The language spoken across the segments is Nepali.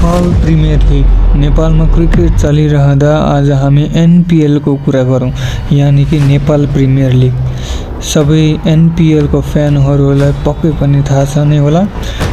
Nepal premier league. नेपालमा क्रिकेट चलिरहँदा आज हामी एनपीएल को कुरा गरौँ, यानी कि नेपाल प्रिमियर लिग। सबै एनपीएल को फ्यानहरूलाई पक्कै पनि थाहा छ नै होला।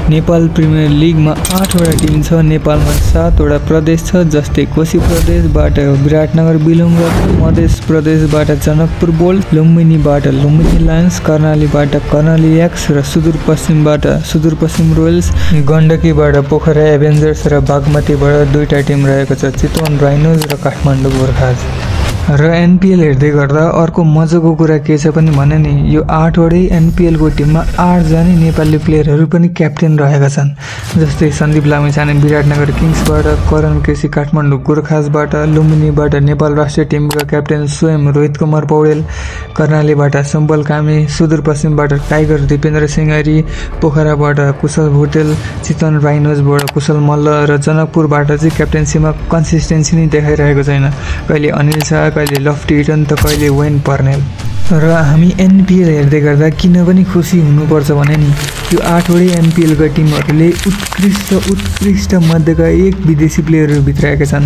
नेपाल प्रिमियर लिगमा 8 वटा टिम छ। नेपालमा 7 वटा प्रदेश छ, जस्तै कोशी प्रदेशबाट विराटनगर बिलोङ गर्छ, मध्य प्रदेशबाट जनकपुर बोल्ट, लुम्बिनीबाट लुम्बिनी लायन्स, कर्णालीबाट कर्णाली एक्स र सुदूरपश्चिमबाट सुदूरपश्चिम रोयल्स, गण्डकीबाट पोखरा एभेन्जर्स र बागमतीबाट 2टा टिम रहेको छ, चितवन राइनोज र काठमाडौँ गोर्खाज। र एनपीएल हेर्दै गर्दा अर्को मजाको कुरा के छ पनि भने नि, यो 8 वटै एनपीएल को टिममा 8 जना नेपाली प्लेयरहरू पनि क्याप्टेन रहेका छन्। जस्तै सन्दीप लामिछाने विराटनगर किङ्सबाट, करण केसी काठमाडौँ गोर्खाजबाट, लुम्बिनीबाट नेपाल राष्ट्रिय टिमका क्याप्टेन स्वयं रोहित कुमार पौडेल, कर्णालीबाट सम्बल कामी, सुदूरपश्चिमबाट टाइगर दिपेन्द्र सिंहरी, पोखराबाट कुशल भुटेल, चितवन राइनोजबाट कुशल मल्ल र जनकपुरबाट चाहिँ क्याप्टेन्सीमा कन्सिस्टेन्सी नै देखाइरहेको छैन। कहिले अनिल शाह, कहिले लफ्टी इटन त कहिले वेन पर्नेल। र हामी एनपीएल हेर्दै गर्दा किन पनि खुसी हुनुपर्छ भने नि, यो 8 वटै एनपीएलका टिमहरूले उत्कृष्ट मध्येका 1 विदेशी प्लेयरहरू भित्राएका छन्।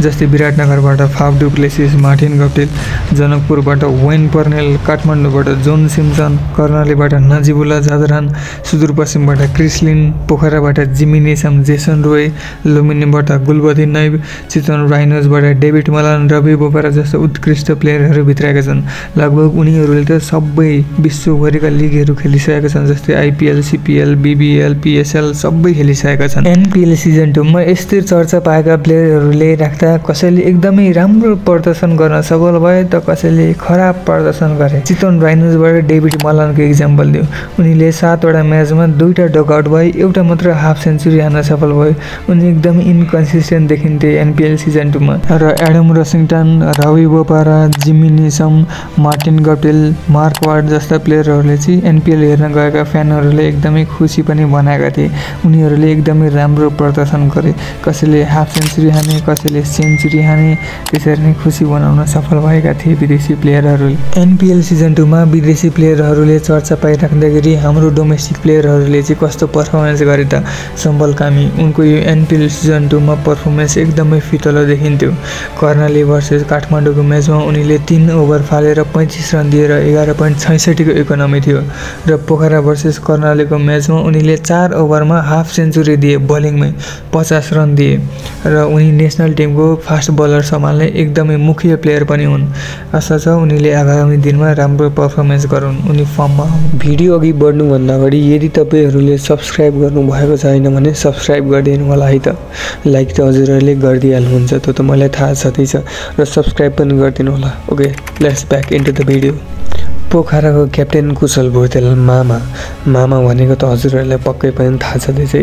जस्तै विराटनगरबाट Faf du Plessis, Martin Guptill, जनकपुरबाट वेन पर्नेल, काठमाडौँबाट जोन सिम्सन, कर्णालीबाट नजिबुल्ला जादरान, सुदूरपश्चिमबाट क्रिस्लिन, पोखराबाट जिमी नेसम, जेसन रोय, लुम्बिनीबाट गुलबदी नैब, चितवन राइनोजबाट डेभिड मलान, रवि बोपरा जस्ता उत्कृष्ट प्लेयरहरू भित्राएका छन्। लगभग उनीहरूले त सबै विश्वभरिका लिगहरू खेलिसकेका छन्, जस्तै आइपीएल, सीपीएल, बीबीएल, पीएसएल सबै खेलिसकेका छन्। एनपीएल सिजन 2 मा यस्तै चर्चा पाएका प्लेयरहरूले राख्दा कसैले एकदमै राम्रो प्रदर्शन गर्न सफल भए त कसैले खराब प्रदर्शन गरे। चितवन राइनोजबाट डेभिड मलानको इक्जाम्पल दियो। उनीले 7 वटा म्याचमा 2टा डकआउट भए, एउटा मात्र हाफ सेन्चुरी हान्न सफल भए। उनी एकदमै इन्कन्सिस्टेन्ट देखिन्थे एनपीएल सिजन 2 मा। र एडम रसिङटन, रवि बोपरा, जिमी नेसम, मार्टिन गप्टिल, मार्क वार्ड जस्ता प्लेयरहरूले चाहिँ एनपीएल हेर्न गएका फ्यानहरूले एकदमै खुसी पनि बनाएका थिए। उनीहरूले एकदमै राम्रो प्रदर्शन गरे। कसैले हाफ सेन्चुरी हाने, कसैले सेन्चुरी हाने, त्यसरी नै खुसी बनाउन सफल भएका थिए विदेशी प्लेयरहरूले। एनपीएल सिजन 2 मा विदेशी प्लेयरहरूले चर्चा पाइराख्दाखेरि हाम्रो डोमेस्टिक प्लेयरहरूले चाहिँ कस्तो पर्फर्मेन्स गरे त। सम्बल कामी, उनको यो एनपीएल सिजन 2 मा पर्फर्मेन्स एकदमै फितलो देखिन्थ्यो। कर्णाली भर्सेस काठमाडौँको म्याचमा उनीले 3 ओभर फालेर 35 रन दिएर 11.66 को इकोनोमी थियो। र पोखरा भर्सेस कर्णालीको म्याचमा उनीले 4 ओभरमा हाफ सेन्चुरी दिए, बलिङमै 50 रन दिए। र उनी नेसनल टिमको फास्ट बलर सम्हाल्ने एकदमै मुख्य प्लेयर पनि हुन्। आशा छ उनीले आगामी दिनमा राम्रो पर्फर्मेन्स गरून्, उनी फर्ममा आउन्। भिडियो अघि बढ्नुभन्दा अगाडि यदि तपाईँहरूले सब्सक्राइब गर्नुभएको छैन भने सब्सक्राइब गरिदिनु होला है त। लाइक त हजुरहरूले गरिदिइहाल्नुहुन्छ, त्यो त मलाई थाहा छँदै छ, र सब्सक्राइब पनि गरिदिनु होला। Okay, let's back into the video. पोखराको क्याप्टेन कुशल भुटेल मामा भनेको त हजुरहरूलाई पक्कै पनि थाहा छँदैछ।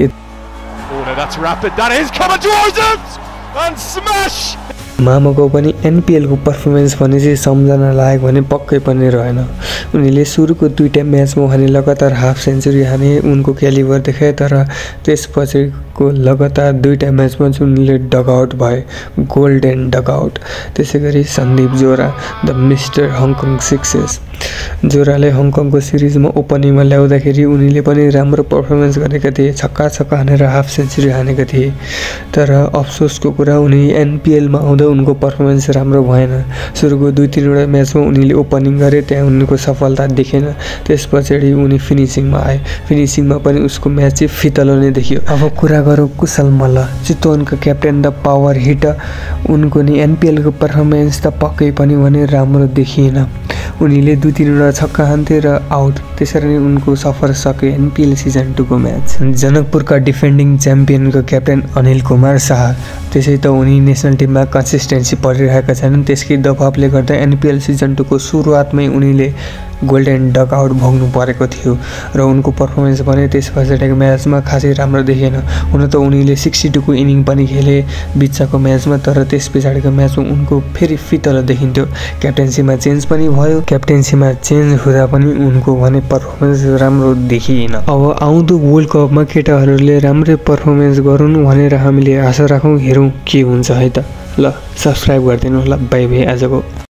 मामाको पनि एनपीएलको पर्फर्मेन्स भने चाहिँ सम्झना लायक भने पक्कै पनि रहेन। उनीले सुरुको 2टा म्याचमा भने लगातार हाफ सेन्चुरी हाने, उनको क्यालिबर देखाए, तर त्यसपछिको लगातार 2टा म्याचमा चाहिँ उनीले डकआउट भए, गोल्डन डकआउट। त्यसै गरी सन्दीप जोरा, द मिस्टर हङकङ सिक्सेस, जोराले हङकङको सिरिजमा ओपनिङमा ल्याउँदाखेरि उनीले पनि राम्रो पर्फर्मेन्स गरेका थिए, छक्का हानेर हाफ सेन्चुरी हानेका थिए। तर अफसोसको कुरा, उनी एनपीएलमा आउँदा उनको पर्फर्मेन्स राम्रो भएन। सुरुको 2-3 वटा म्याचमा उनीले ओपनिङ गरे, त्यहाँ उनको सफलता देखेन। त्यस पछाडि उनी फिनिसिङमा आए, फिनिसिङमा पनि उसको म्याच चाहिँ फितलो नै देखियो। अब कुरा गरौँ कुशल मल्ल, चितवनको क्याप्टेन, द पावर हिट। उनको नि एनपीएलको पर्फर्मेन्स त पक्कै पनि भने राम्रो देखिएन। उनीले 2-3 वटा छक्का हान्थे र आउट, त्यसरी नै उनको सफर सक्यो एनपीएल सिजन 2 को म्याच। जनकपुरका डिफेन्डिङ च्याम्पियनको क्याप्टेन अनिल कुमार शाह, त्यसै त उनी नेसनल टिममा कन्सिस्टेन्सी परिरहेका छैनन्। त्यसकै दबावले गर्दा एनपीएल सिजन 2 को सुरुवातमै उनीले गोल्डन डकआउट भोग्नु परेको थियो र उनको पर्फर्मेन्स भने त्यस पछाडिको म्याचमा खासै राम्रो देखिएन। हुन त उनीले 62 को इनिङ पनि खेले बिचको म्याचमा, तर त्यस पछाडिको म्याचमा उनको फेरि फितलो देखिन्थ्यो। क्याप्टेन्सीमा चेन्ज पनि भयो, क्याप्टेन्सीमा चेन्ज हुँदा पनि उनको भने पर्फर्मेन्स राम्रो देखिएन। अब आउँदो वर्ल्ड कपमा केटाहरूले राम्रै पर्फर्मेन्स गरून् भनेर हामीले आशा राखौँ, हेरौँ के हुन्छ है त। ल सब्सक्राइब गरिदिनु होला। बाई बाई आजको।